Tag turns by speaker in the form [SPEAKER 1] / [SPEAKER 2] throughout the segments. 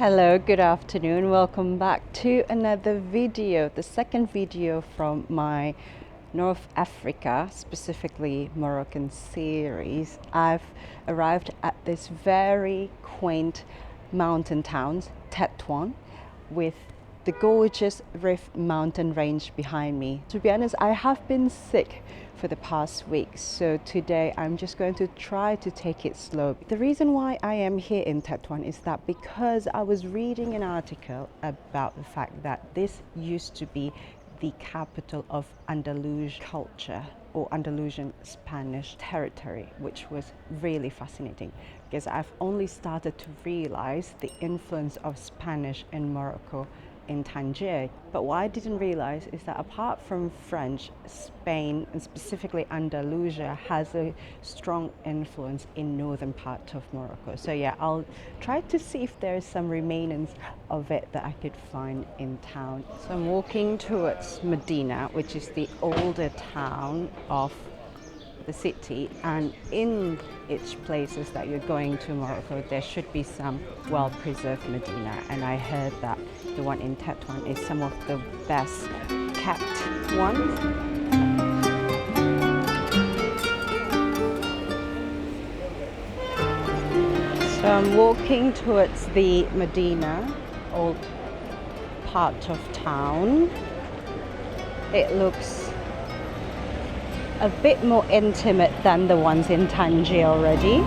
[SPEAKER 1] Hello, good afternoon. Welcome back to another video, the second video from my North Africa, specifically Moroccan series. I've arrived at this very quaint mountain town, Tetouan, with the gorgeous Rif mountain range behind me. To be honest, I have been sick for the past week, so today I'm just going to try to take it slow. The reason why I am here in Tetouan is that because I was reading an article about the fact that this used to be the capital of Andalusian culture or Andalusian Spanish territory, which was really fascinating because I've only started to realize the influence of Spanish in Morocco in Tangier. But what I didn't realize is that apart from French, Spain and specifically Andalusia has a strong influence in northern part of Morocco. So yeah, I'll try to see if there's some remains of it that I could find in town. So I'm walking towards Medina, which is the older town of the city, and in each places that you're going to Morocco there should be some well-preserved medina, and I heard that the one in Tetouan is some of the best kept ones. So I'm walking towards the Medina, old part of town. It looks a bit more intimate than the ones in Tangier already.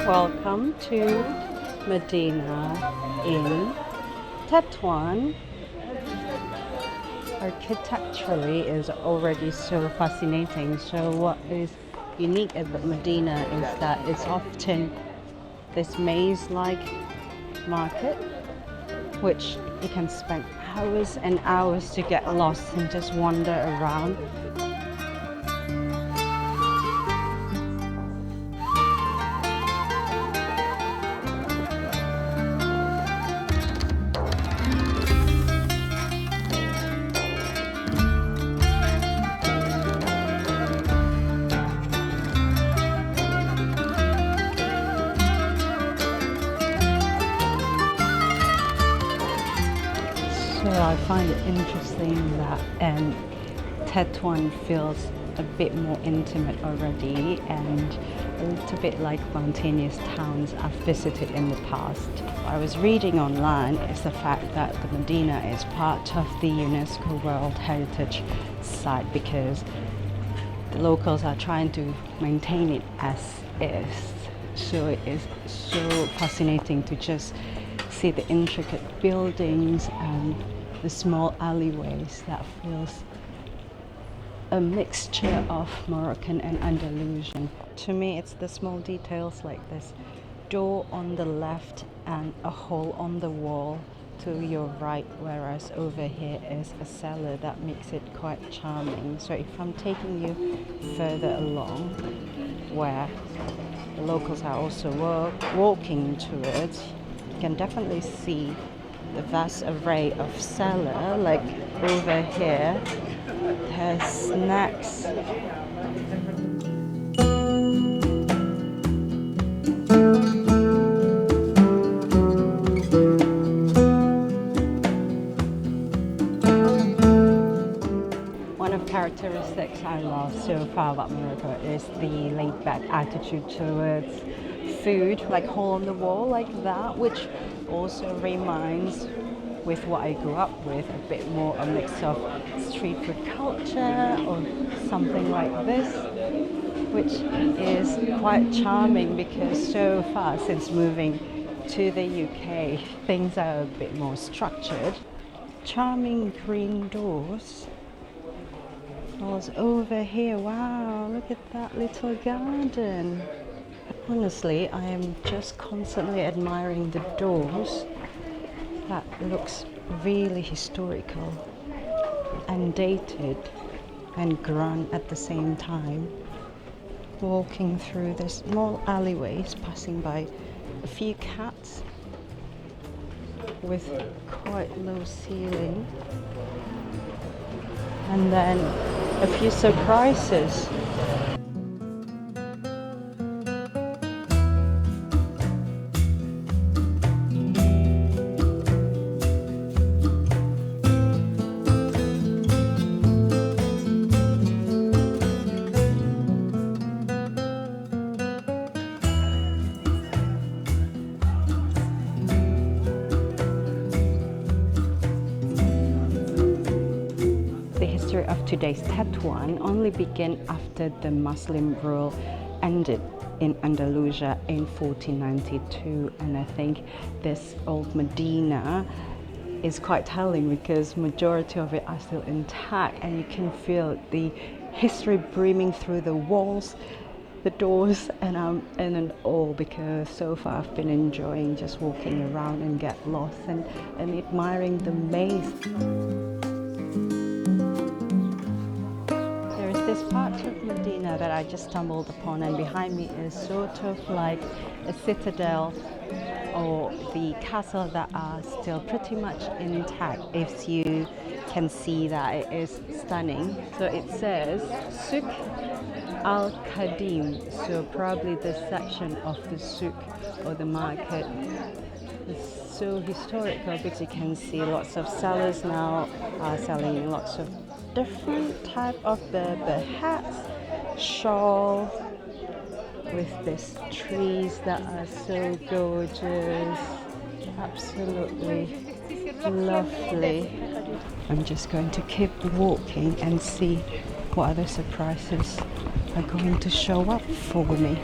[SPEAKER 1] Welcome to Medina in Tetouan. Architecturally is already so fascinating. So what is unique about Medina is that it's often this maze-like market, which you can spend hours and hours to get lost and just wander around. So I find it interesting that Tetouan feels a bit more intimate already and a little bit like mountainous towns I've visited in the past. What I was reading online is the fact that the Medina is part of the UNESCO World Heritage Site because the locals are trying to maintain it as is. So it is so fascinating to just see the intricate buildings and the small alleyways that feels a mixture of Moroccan and Andalusian. To me, it's the small details like this door on the left and a hole on the wall to your right, whereas over here is a cellar that makes it quite charming. So if I'm taking you further along where the locals are also walking towards, you can definitely see the vast array of cellar. Like over here there's snacks. One of the characteristics I love so far about Morocco is the laid-back attitude towards food, like hole on the wall like that, which also reminds with what I grew up with, a bit more a mix of street food culture or something like this, which is quite charming because so far since moving to the UK things are a bit more structured. Charming green doors. Was over here. Wow, look at that little garden. Honestly, I am just constantly admiring the doors. That looks really historical and dated and grand at the same time. Walking through the small alleyways, passing by a few cats with quite low ceiling. and then a few surprises. The history of today's Tetouan only began after the Muslim rule ended in Andalusia in 1492, and I think this old Medina is quite telling because majority of it are still intact, and you can feel the history brimming through the walls, the doors, and I'm in awe because so far I've been enjoying just walking around and get lost and admiring the maze. This part of Medina that I just stumbled upon, and behind me is sort of like a citadel or the castle that are still pretty much intact. If you can see that, it is stunning. So it says Souk Al-Kadim, so probably this section of the souk or the market. It's so historical because you can see lots of sellers now are selling lots of different type of Berber hats, shawl with these trees that are so gorgeous, absolutely lovely. I'm just going to keep walking and see what other surprises are going to show up for me.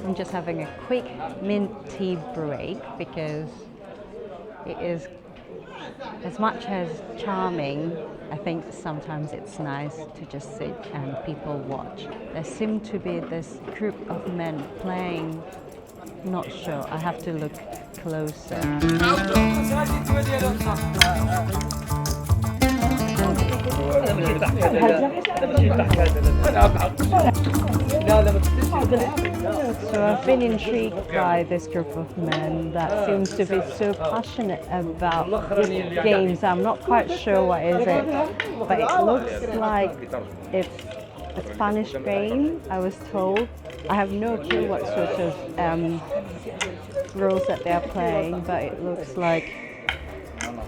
[SPEAKER 1] I'm just having a quick mint tea break because it is, as much as charming, I think sometimes it's nice to just sit and people watch. There seem to be this group of men playing, not sure, I have to look closer. So I've been intrigued by this group of men that seems to be so passionate about games. I'm not quite sure what is it, but it looks like it's a Spanish game, I was told. I have no clue what sort of rules that they're playing, but it looks like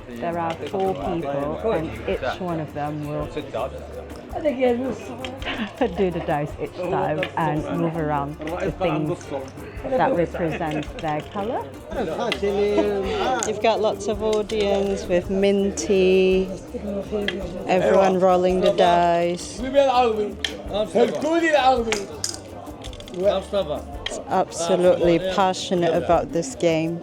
[SPEAKER 1] there are 4 people and each one of them will do the dice each time and move around the things that represent their colour. You've got lots of audience with minty, everyone rolling the dice. Absolutely passionate about this game.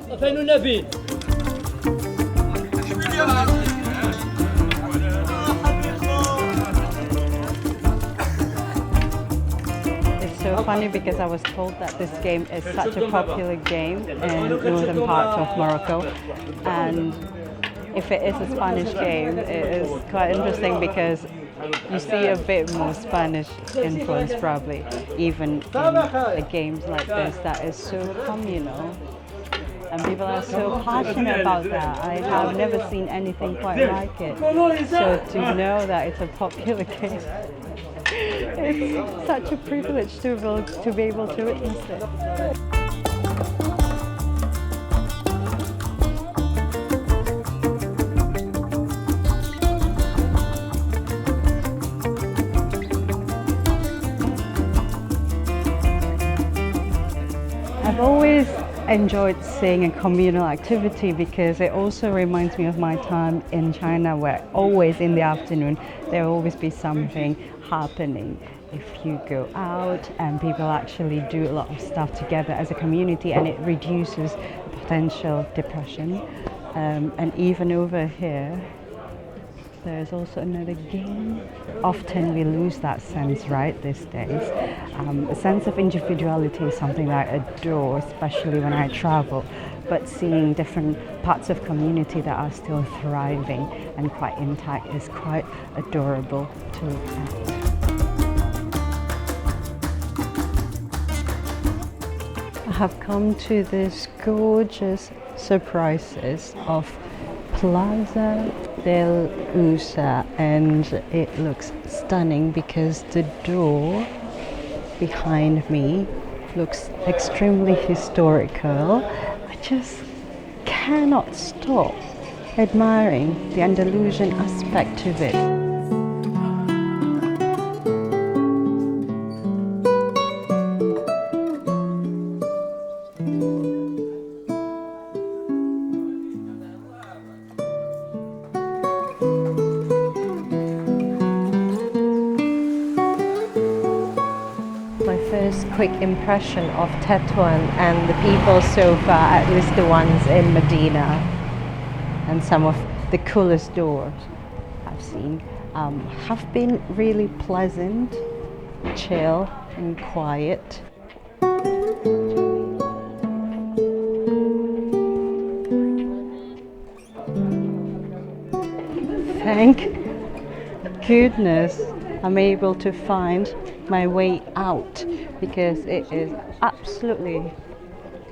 [SPEAKER 1] It's so funny because I was told that this game is such a popular game in northern part of Morocco, and if it is a Spanish game, it is quite interesting because you see a bit more Spanish influence probably, even in the games like this that is so communal. And people are so passionate about that. I have never seen anything quite like it. So to know that it's a popular game, it's such a privilege to be able to witness it. I've always enjoyed seeing a communal activity because it also reminds me of my time in China, where always in the afternoon there will always be something happening. If you go out and people actually do a lot of stuff together as a community, and it reduces potential depression. And even over here There's also another game. Often we lose that sense, right, these days. A sense of individuality is something that I adore, especially when I travel. But seeing different parts of community that are still thriving and quite intact is quite adorable to look at. I have come to this gorgeous surprises of Plaza del Us-aa, and it looks stunning because the door behind me looks extremely historical. I just cannot stop admiring the Andalusian aspect of it. Quick impression of Tetouan and the people so far, at least the ones in Medina, and some of the coolest doors I've seen, have been really pleasant, chill and quiet. Thank goodness I'm able to find my way out, because it is absolutely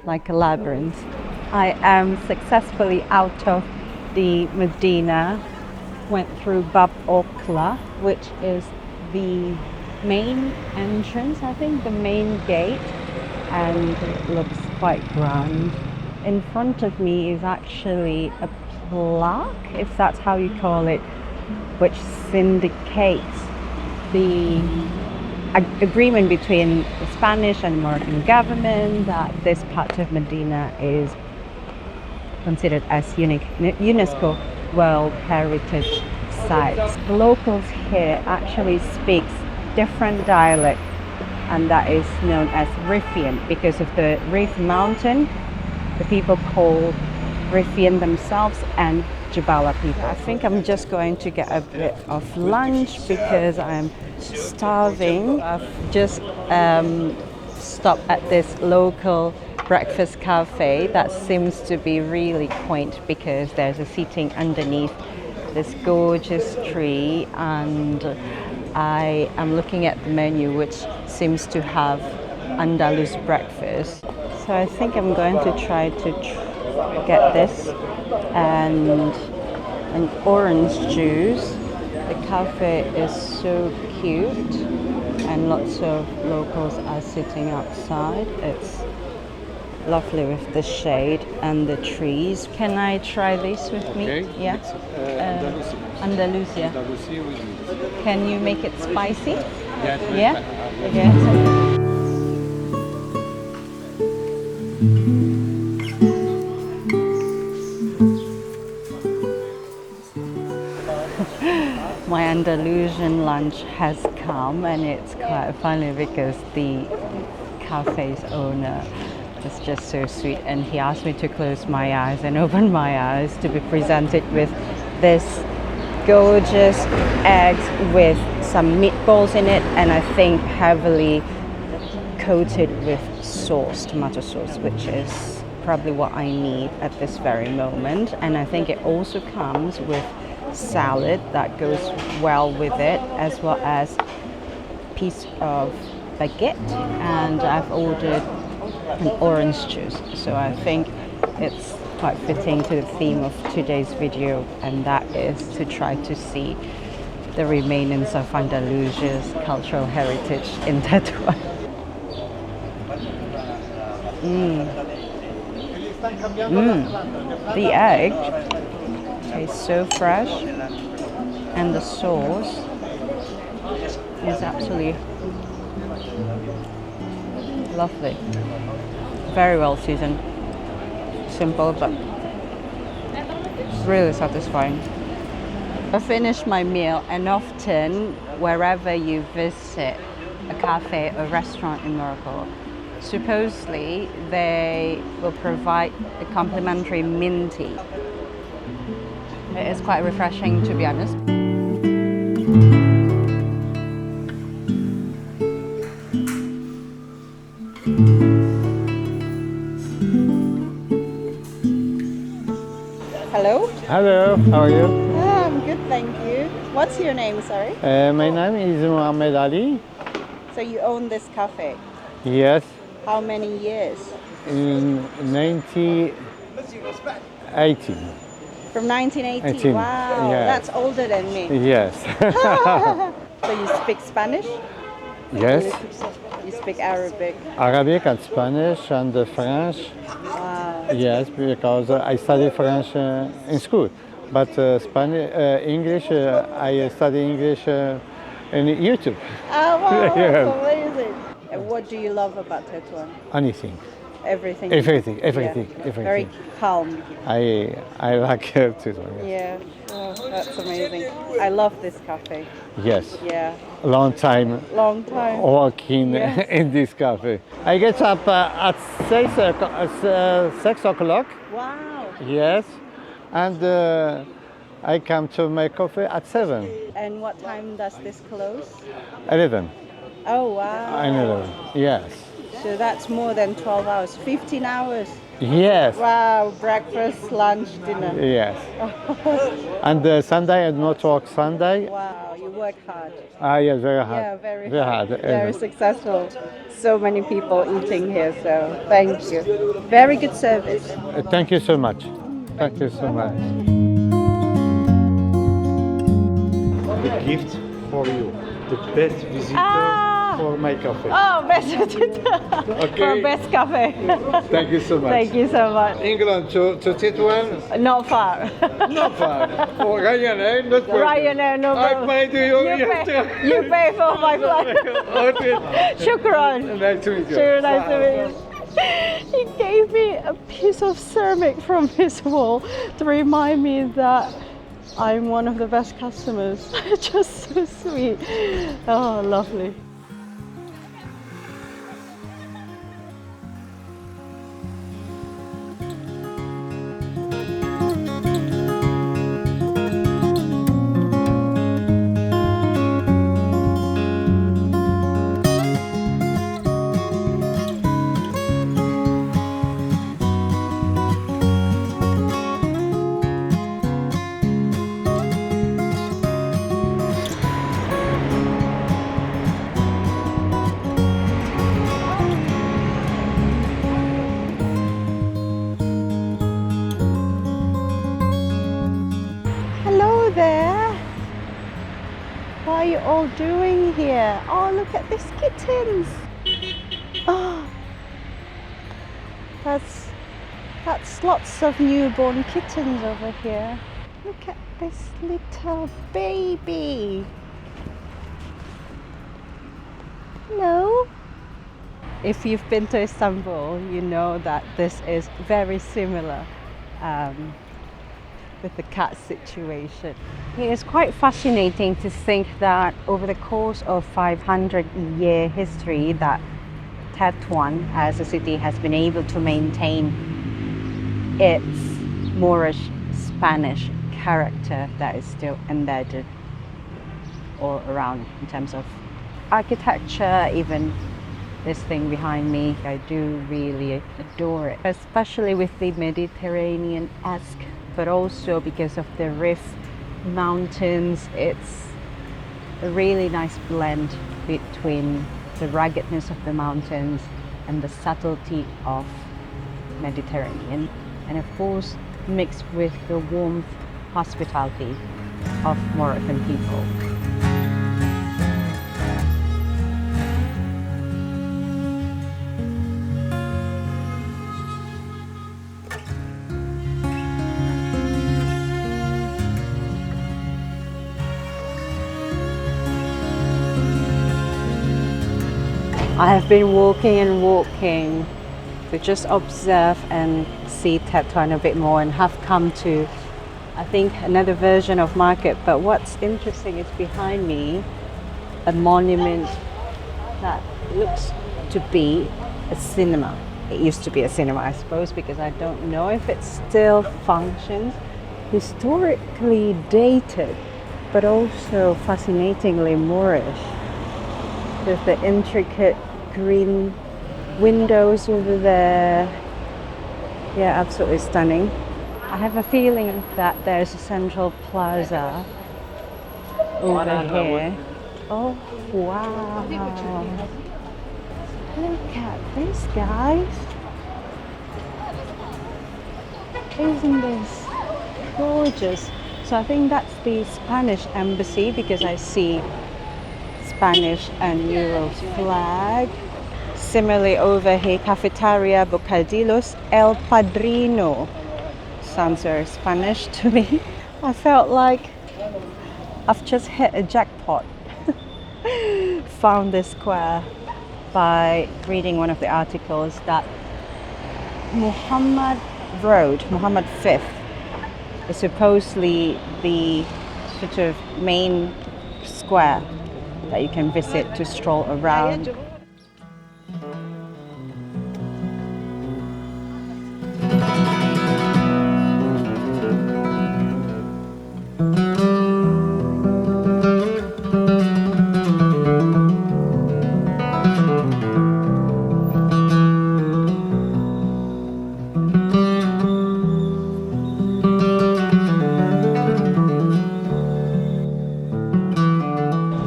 [SPEAKER 1] like a labyrinth. I am successfully out of the Medina, went through Bab Okla, which is the main entrance, I think the main gate, and it looks quite grand. In front of me is actually a plaque, if that's how you call it, which syndicates the agreement between the Spanish and Moroccan government that this part of Medina is considered as UNESCO World Heritage Site. The locals here actually speak different dialect, and that is known as Rifian because of the Rif Mountain. The people call Rifian themselves and Jebala people. I think I'm just going to get a bit of lunch because I'm starving. I've just stopped at this local breakfast cafe that seems to be really quaint because there's a seating underneath this gorgeous tree, and I am looking at the menu, which seems to have Andalus breakfast. So I think I'm going to try to get this and an orange juice. The cafe is so cute and lots of locals are sitting outside. It's lovely with the shade and the trees. Can I try this with me?
[SPEAKER 2] Okay.
[SPEAKER 1] Yeah. Andalusia. Can you make it spicy? Yeah. Okay. My Andalusian lunch has come, and it's quite funny because the cafe's owner is just so sweet, and he asked me to close my eyes and open my eyes to be presented with this gorgeous eggs with some meatballs in it, and I think heavily coated with sauce, tomato sauce, which is probably what I need at this very moment. And I think it also comes with salad that goes well with it, as well as piece of baguette, and I've ordered an orange juice. So I think it's quite fitting to the theme of today's video, and that is to try to see the remains of Andalusia's cultural heritage in Tetouan. The egg tastes so fresh, and the sauce is absolutely lovely. Very well seasoned. Simple but really satisfying. I finished my meal, and often wherever you visit a cafe or restaurant in Morocco, supposedly they will provide a complimentary mint tea. It is quite refreshing, to be honest. Hello.
[SPEAKER 2] Hello, how are you?
[SPEAKER 1] I'm good, thank you. What's your name, sorry?
[SPEAKER 2] My name is Muhammad Ali.
[SPEAKER 1] So you own this cafe.
[SPEAKER 2] Yes,
[SPEAKER 1] How many years?
[SPEAKER 2] in 1980.
[SPEAKER 1] From 1980.
[SPEAKER 2] 18,
[SPEAKER 1] Wow,
[SPEAKER 2] yeah.
[SPEAKER 1] that's older than me.
[SPEAKER 2] Yes.
[SPEAKER 1] So you speak Spanish?
[SPEAKER 2] Yes,
[SPEAKER 1] You speak Arabic?
[SPEAKER 2] Arabic and Spanish and French.
[SPEAKER 1] Wow.
[SPEAKER 2] Yes, because I studied French in school, but Spanish, English, I study English in YouTube.
[SPEAKER 1] Oh, wow,
[SPEAKER 2] Yeah.
[SPEAKER 1] that's amazing. And what do you love about Tetouan?
[SPEAKER 2] Anything,
[SPEAKER 1] Everything.
[SPEAKER 2] everything,
[SPEAKER 1] Yeah.
[SPEAKER 2] everything, everything.
[SPEAKER 1] Very calm.
[SPEAKER 2] I like it too. Yes.
[SPEAKER 1] Yeah. Oh, that's amazing. I love this cafe.
[SPEAKER 2] Yes.
[SPEAKER 1] Yeah.
[SPEAKER 2] Long time
[SPEAKER 1] Long time.
[SPEAKER 2] walking
[SPEAKER 1] Yes.
[SPEAKER 2] in this cafe. I get up at 6 o'clock,
[SPEAKER 1] Wow.
[SPEAKER 2] yes, and I come to my coffee at 7,
[SPEAKER 1] And what time does this close?
[SPEAKER 2] 11,
[SPEAKER 1] Oh, wow.
[SPEAKER 2] 11, yes.
[SPEAKER 1] So that's more than 12 hours. 15 hours.
[SPEAKER 2] Yes,
[SPEAKER 1] Wow. Breakfast, lunch, dinner.
[SPEAKER 2] yes. And Sunday, I not work Sunday.
[SPEAKER 1] Wow. You work hard.
[SPEAKER 2] Yes, very hard.
[SPEAKER 1] Yeah, very
[SPEAKER 2] hard.
[SPEAKER 1] Very successful. So many people eating here, so thank you. Very good service.
[SPEAKER 2] Thank you so much. Thank you so much. The gift for you, the best visitor for my cafe.
[SPEAKER 1] Oh, best for best cafe.
[SPEAKER 2] Thank you so much.
[SPEAKER 1] Thank you so much.
[SPEAKER 2] England to Tetouan,
[SPEAKER 1] Not far.
[SPEAKER 2] not far. For Ryanair, not problem.
[SPEAKER 1] Ryanair, no
[SPEAKER 2] I
[SPEAKER 1] problem.
[SPEAKER 2] pay to you.
[SPEAKER 1] You pay for my flight.
[SPEAKER 2] Okay.
[SPEAKER 1] Shukran.
[SPEAKER 2] Nice to meet you.
[SPEAKER 1] Sure, nice to meet you. He gave me a piece of ceramic from his wall to remind me that I'm one of the best customers. Just so sweet. Oh, lovely. Hello there. What are you all doing here? Oh, look at these kittens. Oh, that's lots of newborn kittens over here. Look at this little baby. Hello. If you've been to Istanbul, you know that this is very similar with the cat situation. It is quite fascinating to think that over the course of 500-year history that Tetouan as a city has been able to maintain its Moorish-Spanish character that is still embedded all around in terms of architecture, even this thing behind me. I do really adore it, especially with the Mediterranean-esque, but also because of the Rif Mountains. It's a really nice blend between the ruggedness of the mountains and the subtlety of Mediterranean, and of course mixed with the warmth, hospitality of Moroccan people. I have been walking and walking to just observe and see Tetouan a bit more, and have come to, I think, another version of market. But what's interesting is behind me a monument that looks to be a cinema. It used to be a cinema, I suppose, because I don't know if it still functions. historically dated, but also fascinatingly Moorish, with the intricate green windows over there. Yeah, absolutely stunning. I have a feeling that there's a central plaza over here. Oh, wow. Look at this, guys. Isn't this gorgeous? So I think that's the Spanish embassy because I see Spanish and Euro's flag. Similarly over here, Cafeteria Bocadillos El Padrino. Sounds very Spanish to me. I felt like I've just hit a jackpot. Found this square by reading one of the articles that Muhammad V, is supposedly the sort of main square that you can visit to stroll around.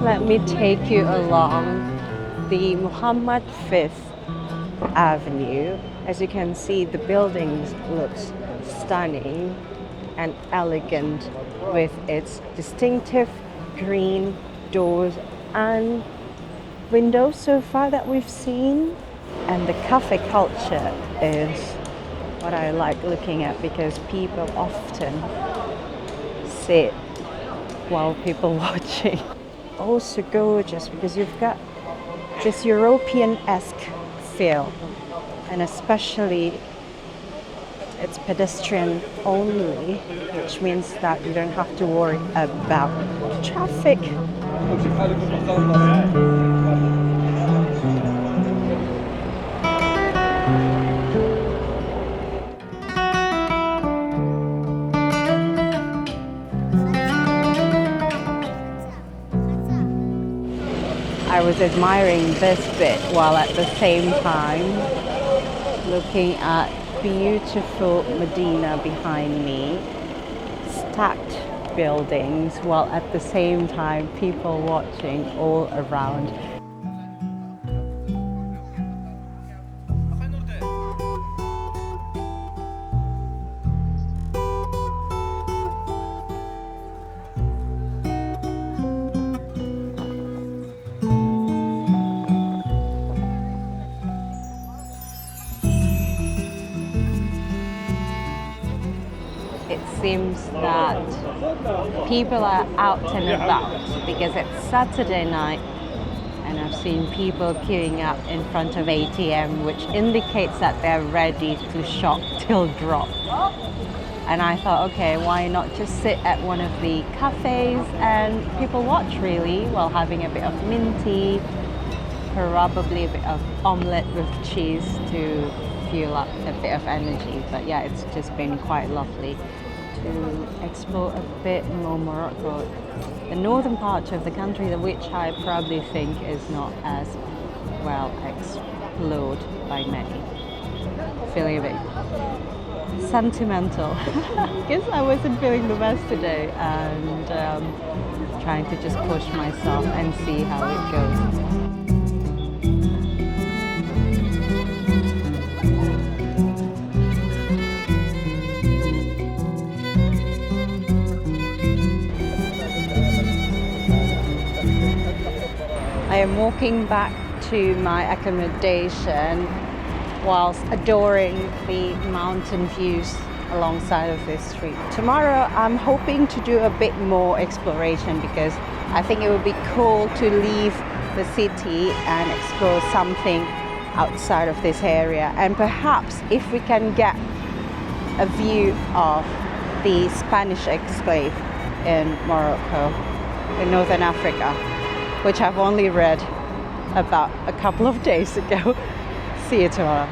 [SPEAKER 1] Let me take you along the Muhammad V Avenue. As you can see, the buildings looks stunning and elegant with its distinctive green doors and windows so far that we've seen. And the cafe culture is what I like looking at because people often sit while people watching. Also gorgeous because you've got this European-esque feel, and especially it's pedestrian only, which means that you don't have to worry about traffic. I was admiring this bit while at the same time looking at beautiful Medina behind me, stacked buildings, while at the same time people watching all around. It seems that people are out and about because it's Saturday night and I've seen people queuing up in front of ATM, which indicates that they're ready to shop till drop. And I thought, okay, why not just sit at one of the cafes and people watch really while having a bit of minty, probably a bit of omelette with cheese to fuel up a bit of energy. But yeah, it's just been quite lovely to explore a bit more Morocco, the northern part of the country, which I probably think is not as well explored by many. Feeling a bit sentimental because I wasn't feeling the best today, and trying to just push myself and see how it goes. I am walking back to my accommodation whilst adoring the mountain views alongside of this street. Tomorrow I'm hoping to do a bit more exploration because I think it would be cool to leave the city and explore something outside of this area, and perhaps if we can get a view of the Spanish exclave in Morocco, in Northern Africa, which I've only read about a couple of days ago. See you tomorrow.